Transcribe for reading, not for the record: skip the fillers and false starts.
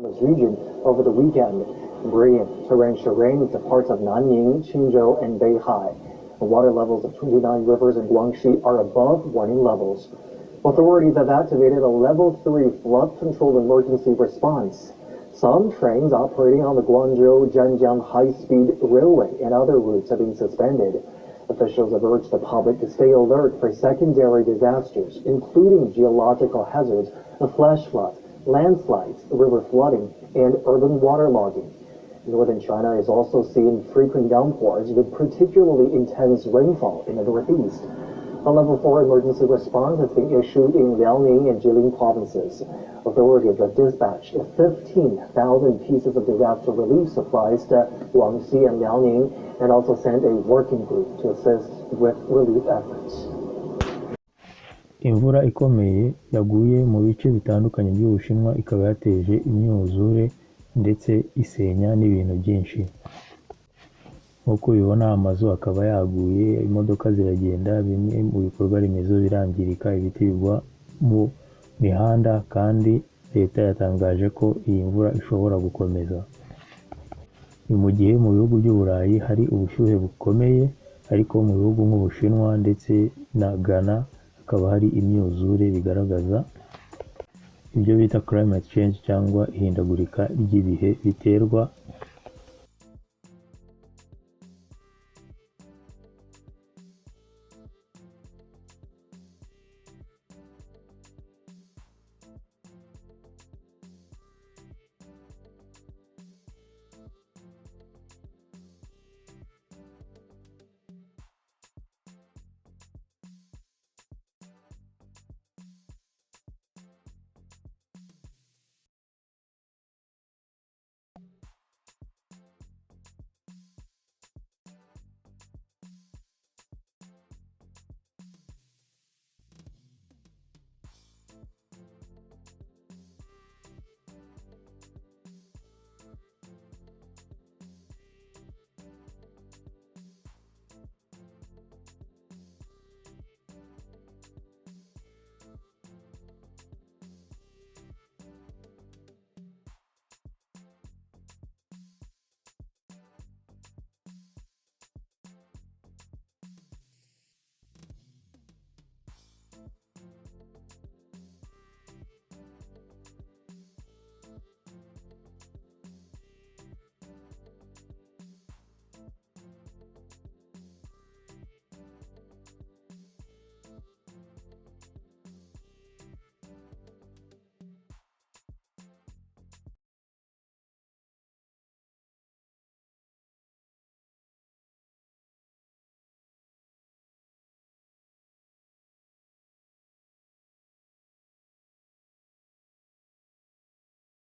this region over the weekend, bringing torrential rain to parts of Nanning, Qingzhou, and Beihai. The water levels of 29 rivers in Guangxi are above warning levels. Authorities have activated a level 3 flood control emergency response. Some trains operating on the Guangzhou-Zhanjiang high-speed railway and other routes have been suspended. Officials have urged the public to stay alert for secondary disasters, including geological hazards, the flash flood, landslides, river flooding, and urban waterlogging. Northern China is also seeing frequent downpours with particularly intense rainfall in the northeast. A level 4 emergency response has been issued in Liaoning and Jilin provinces. Authorities have dispatched 15,000 pieces of disaster relief supplies to Guangxi and Liaoning and also sent a working group to assist with relief efforts. Imvura ikomeye yaguye mu bice bitandukanye by'Ubushinwa ikaba yateje imyuzure ndetse isenya n'ibintu byinshi. Nk'uko ubibona amazu akaba yaguye, imodoka ziragenda, bimwe mu bikorwa remezo birangirika, ibiti bigwa mu mihanda, kandi leta yatangaje ko iyi mvura ishobora gukomeza. Ni mu gihe mu bihugu by'Uburayi hari ubushyuhe bukomeye, ariko mu bihugu nk'Ubushinwa ndetse na Ghana hakaba hari imyuzure bigaragaza ibyo bita climate change cyangwa ihindagurika ry'ibihe biterwa